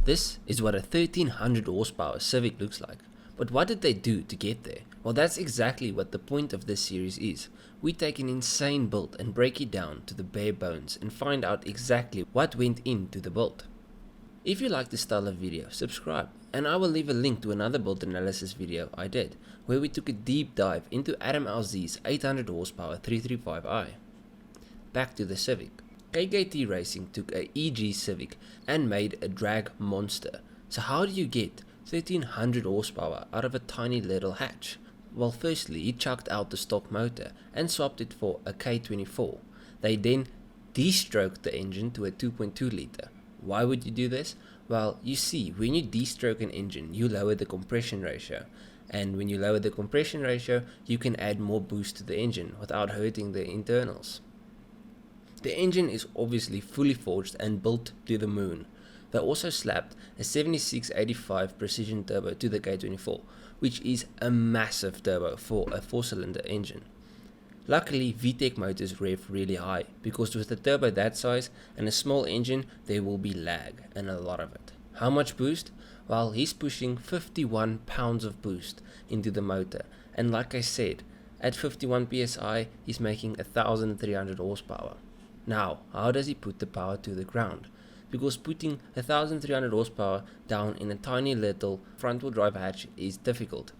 This is what a 1300 horsepower Civic looks like. But what did they do to get there? Well, that's exactly what the point of this series is. We take an insane build and break it down to the bare bones and find out exactly what went into the build. If you like this style of video, subscribe, and I will leave a link to another build analysis video I did, where we took a deep dive into Adam LZ's 800 horsepower 335i. Back to the Civic. KKT Racing took a EG Civic and made a drag monster. So how do you get 1300 horsepower out of a tiny little hatch? Well, firstly, he chucked out the stock motor and swapped it for a K24. They then de-stroked the engine to a 2.2 liter. Why would you do this? Well, you see, when you de-stroke an engine, you lower the compression ratio. And when you lower the compression ratio, you can add more boost to the engine without hurting the internals. The engine is obviously fully forged and built to the moon. They also slapped a 7685 precision turbo to the K24, which is a massive turbo for a 4-cylinder engine. Luckily, VTEC motors rev really high, because with a turbo that size and a small engine, there will be lag, and a lot of it. How much boost? Well, he's pushing 51 pounds of boost into the motor, and like I said, at 51 psi, he's making 1300 horsepower. Now, how does he put the power to the ground? Because putting 1300 horsepower down in a tiny little front-wheel drive hatch is difficult.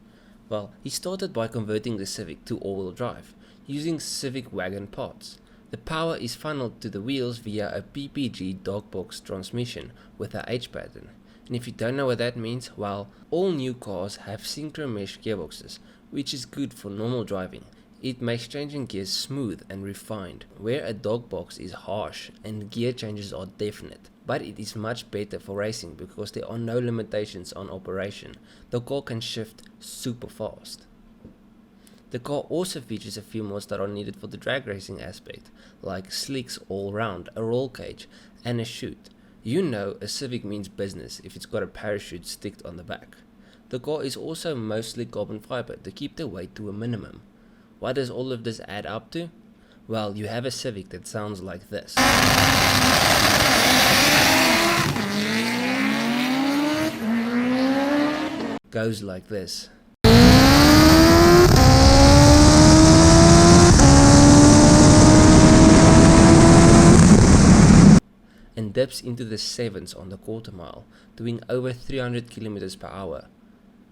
Well, he started by converting the Civic to all-wheel drive, using Civic wagon parts. The power is funneled to the wheels via a PPG dogbox transmission with a H pattern. And if you don't know what that means, well, all new cars have synchro mesh gearboxes, which is good for normal driving. It makes changing gears smooth and refined, where a dogbox is harsh and gear changes are definite. But it is much better for racing because there are no limitations on operation. The car can shift super fast. The car also features a few mods that are needed for the drag racing aspect, like slicks all round, a roll cage, and a chute. You know a Civic means business if it's got a parachute sticked on the back. The car is also mostly carbon fiber to keep the weight to a minimum. What does all of this add up to? Well, you have a Civic that sounds like this. Goes like this. And dips into the 7s on the quarter mile, doing over 300 km per hour.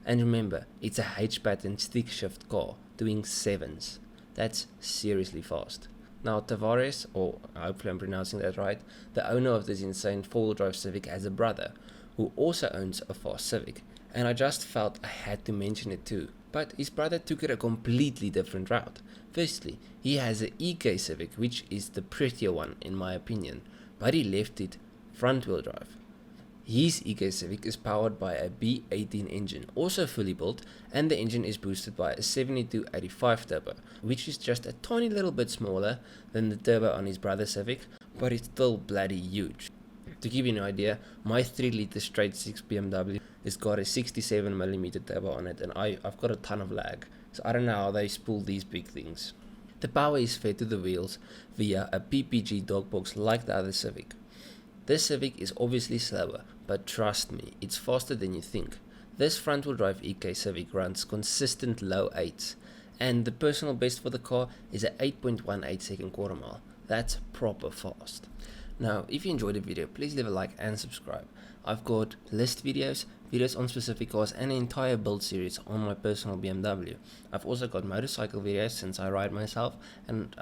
And remember, it's a H-pattern stick shift car, doing 7s. That's seriously fast. Now Tavares, or hopefully I'm pronouncing that right, the owner of this insane 4-wheel drive Civic has a brother, who also owns a fast Civic, and I just felt I had to mention it too. But his brother took it a completely different route. Firstly, he has an EK Civic, which is the prettier one in my opinion, but he left it front-wheel drive. His EK Civic is powered by a B18 engine, also fully built, and the engine is boosted by a 7285 turbo, which is just a tiny little bit smaller than the turbo on his brother's Civic, but it's still bloody huge. To give you an idea, my 3 liter straight 6 BMW has got a 67mm turbo on it, and I've got a ton of lag, so I don't know how they spool these big things. The power is fed to the wheels via a PPG dogbox like the other Civic. This Civic is obviously slower, but trust me, it's faster than you think. This front-wheel drive EK Civic runs consistent low 8s, and the personal best for the car is an 8.18 second quarter mile. That's proper fast. Now, if you enjoyed the video, please leave a like and subscribe. I've got list videos, videos on specific cars, and an entire build series on my personal BMW. I've also got motorcycle videos since I ride myself, and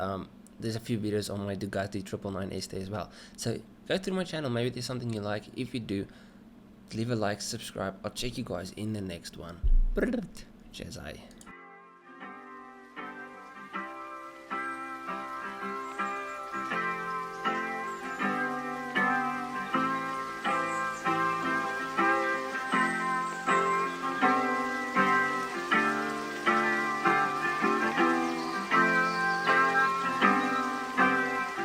there's a few videos on my Ducati 999 ST as well. So go through my channel, maybe there's something you like. If you do, leave a like, subscribe. I'll check you guys in the next one. Cheers.